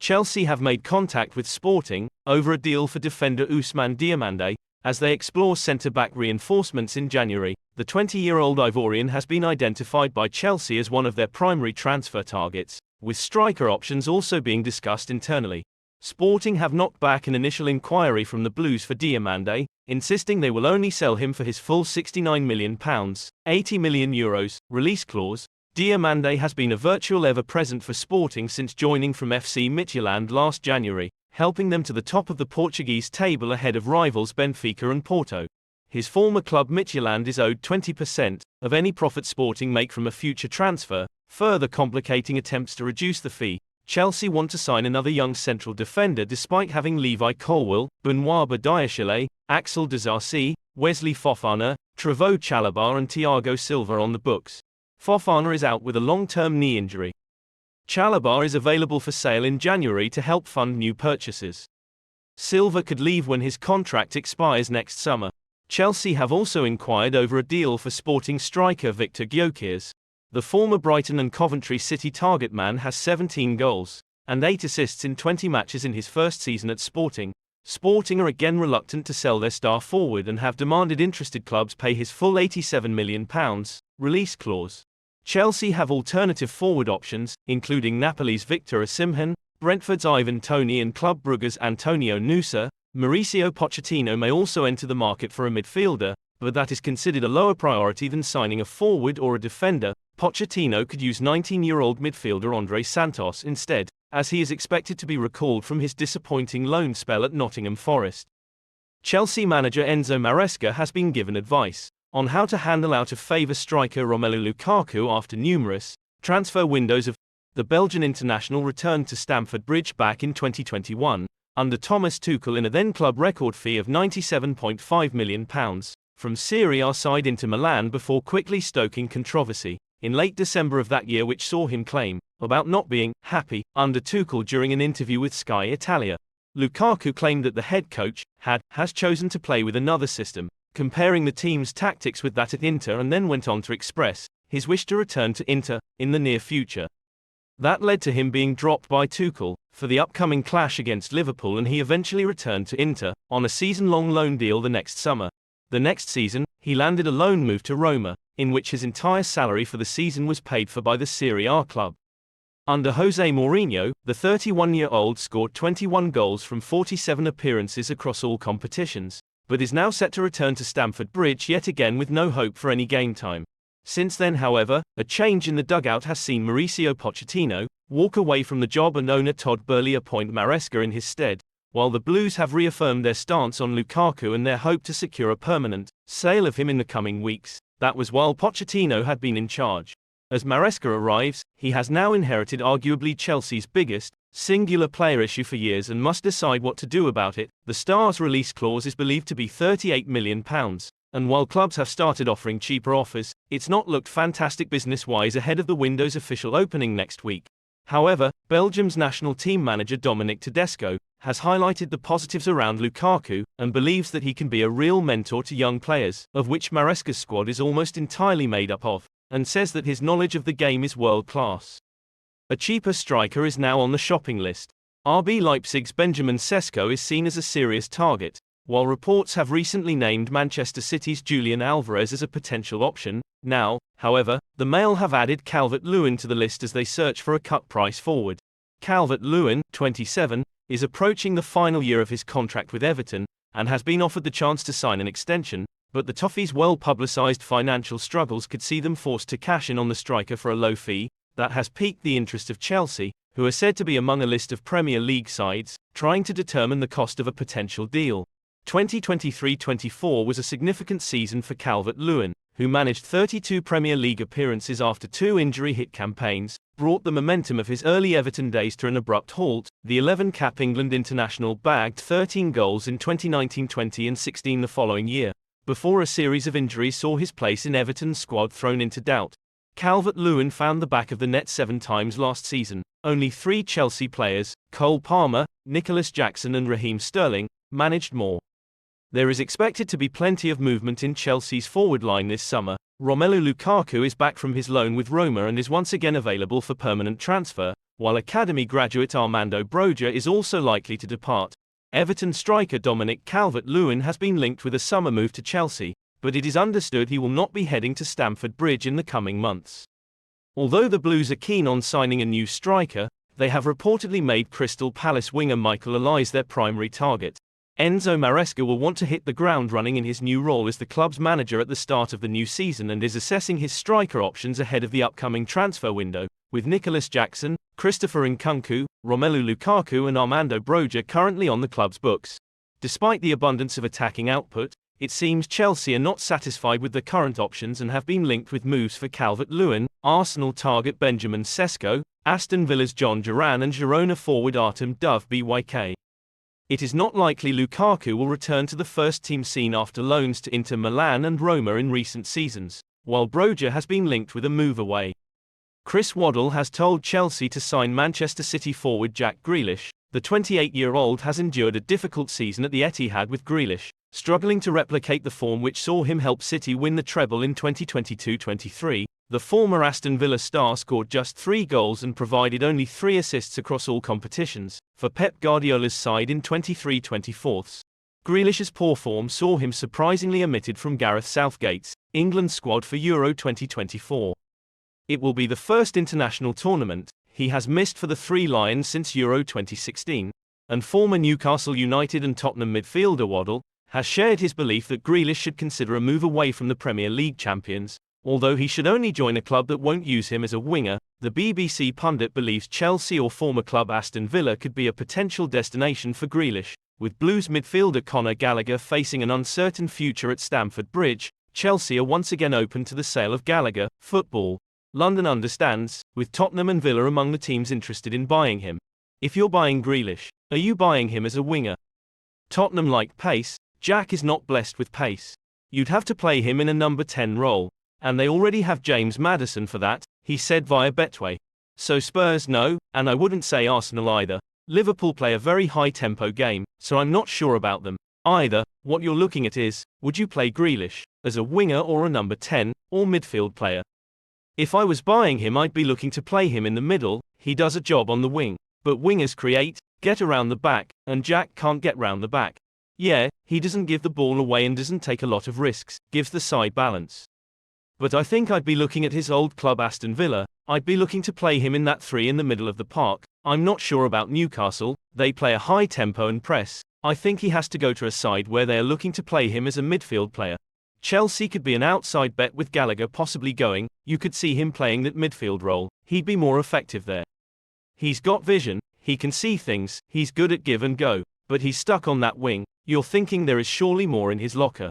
Chelsea have made contact with Sporting over a deal for defender Ousmane Diomande, as they explore centre-back reinforcements in January. The 20-year-old Ivorian has been identified by Chelsea as one of their primary transfer targets, with striker options also being discussed internally. Sporting have knocked back an initial inquiry from the Blues for Diomande, insisting they will only sell him for his full £69 million, €80 million, release clause. Diomande has been a virtual ever-present for Sporting since joining from FC Midtjylland last January, helping them to the top of the Portuguese table ahead of rivals Benfica and Porto. His former club Midtjylland is owed 20% of any profit Sporting make from a future transfer, further complicating attempts to reduce the fee. Chelsea want to sign another young central defender despite having Levi Colwill, Benoit Badiashile, Axel Disasi, Wesley Fofana, Trevoh Chalobah and Thiago Silva on the books. Fofana is out with a long-term knee injury. Chalobah is available for sale in January to help fund new purchases. Silva could leave when his contract expires next summer. Chelsea have also inquired over a deal for Sporting striker Victor Gyökeres. The former Brighton and Coventry City target man has 17 goals and 8 assists in 20 matches in his first season at Sporting. Sporting are again reluctant to sell their star forward and have demanded interested clubs pay his full £87 million release clause. Chelsea have alternative forward options, including Napoli's Victor Osimhen, Brentford's Ivan Toney and Club Brugge's Antonio Nusa. Mauricio Pochettino may also enter the market for a midfielder, but that is considered a lower priority than signing a forward or a defender. Pochettino could use 19-year-old midfielder Andre Santos instead, as he is expected to be recalled from his disappointing loan spell at Nottingham Forest. Chelsea manager Enzo Maresca has been given advice on how to handle out-of-favour striker Romelu Lukaku after numerous transfer windows. The Belgian international returned to Stamford Bridge back in 2021, under Thomas Tuchel in a then-club record fee of £97.5 million, from Serie A side Inter Milan before quickly stoking controversy in late December of that year, which saw him claim about not being happy under Tuchel during an interview with Sky Italia. Lukaku claimed that the head coach has chosen to play with another system, comparing the team's tactics with that at Inter, and then went on to express his wish to return to Inter in the near future. That led to him being dropped by Tuchel for the upcoming clash against Liverpool, and he eventually returned to Inter on a season-long loan deal the next summer. The next season, he landed a loan move to Roma, in which his entire salary for the season was paid for by the Serie A club. Under Jose Mourinho, the 31-year-old scored 21 goals from 47 appearances across all competitions, but is now set to return to Stamford Bridge yet again with no hope for any game time. Since then, however, a change in the dugout has seen Mauricio Pochettino walk away from the job and owner Todd Boehly appoint Maresca in his stead, while the Blues have reaffirmed their stance on Lukaku and their hope to secure a permanent sale of him in the coming weeks. That was while Pochettino had been in charge. As Maresca arrives, he has now inherited arguably Chelsea's biggest singular player issue for years and must decide what to do about it. The star's release clause is believed to be £38 million, and while clubs have started offering cheaper offers, it's not looked fantastic business-wise ahead of the window's official opening next week. However, Belgium's national team manager Dominic Tedesco has highlighted the positives around Lukaku and believes that he can be a real mentor to young players, of which Maresca's squad is almost entirely made up of, and says that his knowledge of the game is world-class. A cheaper striker is now on the shopping list. RB Leipzig's Benjamin Sesko is seen as a serious target, while reports have recently named Manchester City's Julian Alvarez as a potential option. Now, however, the Mail have added Calvert-Lewin to the list as they search for a cut-price forward. Calvert-Lewin, 27, is approaching the final year of his contract with Everton, and has been offered the chance to sign an extension, but the Toffees' well-publicised financial struggles could see them forced to cash in on the striker for a low fee. That has piqued the interest of Chelsea, who are said to be among a list of Premier League sides trying to determine the cost of a potential deal. 2023-24 was a significant season for Calvert-Lewin, who managed 32 Premier League appearances after 2 injury-hit campaigns, brought the momentum of his early Everton days to an abrupt halt. The 11-cap England international bagged 13 goals in 2019-20 and 16 the following year, before a series of injuries saw his place in Everton's squad thrown into doubt. Calvert-Lewin found the back of the net 7 times last season. Only 3 Chelsea players, Cole Palmer, Nicholas Jackson and Raheem Sterling, managed more. There is expected to be plenty of movement in Chelsea's forward line this summer. Romelu Lukaku is back from his loan with Roma and is once again available for permanent transfer, while academy graduate Armando Broja is also likely to depart. Everton striker Dominic Calvert-Lewin has been linked with a summer move to Chelsea, but it is understood he will not be heading to Stamford Bridge in the coming months. Although the Blues are keen on signing a new striker, they have reportedly made Crystal Palace winger Michael Olise their primary target. Enzo Maresca will want to hit the ground running in his new role as the club's manager at the start of the new season and is assessing his striker options ahead of the upcoming transfer window, with Nicholas Jackson, Christopher Nkunku, Romelu Lukaku and Armando Broja currently on the club's books. Despite the abundance of attacking output, it seems Chelsea are not satisfied with the current options and have been linked with moves for Calvert-Lewin, Arsenal target Benjamin Sesko, Aston Villa's John Duran and Girona forward Artem Dove Byk. It is not likely Lukaku will return to the first-team scene after loans to Inter Milan and Roma in recent seasons, while Broja has been linked with a move away. Chris Waddle has told Chelsea to sign Manchester City forward Jack Grealish. The 28-year-old has endured a difficult season at the Etihad with Grealish, struggling to replicate the form which saw him help City win the treble in 2022-23. The former Aston Villa star scored just 3 goals and provided only 3 assists across all competitions for Pep Guardiola's side in 23-24. Grealish's poor form saw him surprisingly omitted from Gareth Southgate's England squad for Euro 2024. It will be the first international tournament he has missed for the Three Lions since Euro 2016, and former Newcastle United and Tottenham midfielder Waddle has shared his belief that Grealish should consider a move away from the Premier League champions. Although he should only join a club that won't use him as a winger, the BBC pundit believes Chelsea or former club Aston Villa could be a potential destination for Grealish. With Blues midfielder Conor Gallagher facing an uncertain future at Stamford Bridge, Chelsea are once again open to the sale of Gallagher. Football London understands, with Tottenham and Villa among the teams interested in buying him. If you're buying Grealish, are you buying him as a winger? Tottenham like pace. Jack is not blessed with pace. You'd have to play him in a number 10 role. And they already have James Maddison for that, he said via Betway. So Spurs no, and I wouldn't say Arsenal either. Liverpool play a very high-tempo game, so I'm not sure about them either. What you're looking at is, would you play Grealish as a winger or a number 10 or midfield player? If I was buying him, I'd be looking to play him in the middle. He does a job on the wing, but wingers create, get around the back, and Jack can't get round the back. Yeah, he doesn't give the ball away and doesn't take a lot of risks, gives the side balance. But I think I'd be looking at his old club Aston Villa. I'd be looking to play him in that 3 in the middle of the park. I'm not sure about Newcastle, they play a high tempo and press. I think he has to go to a side where they are looking to play him as a midfield player. Chelsea could be an outside bet with Gallagher possibly going. You could see him playing that midfield role, he'd be more effective there. He's got vision, he can see things, he's good at give and go, but he's stuck on that wing. You're thinking there is surely more in his locker.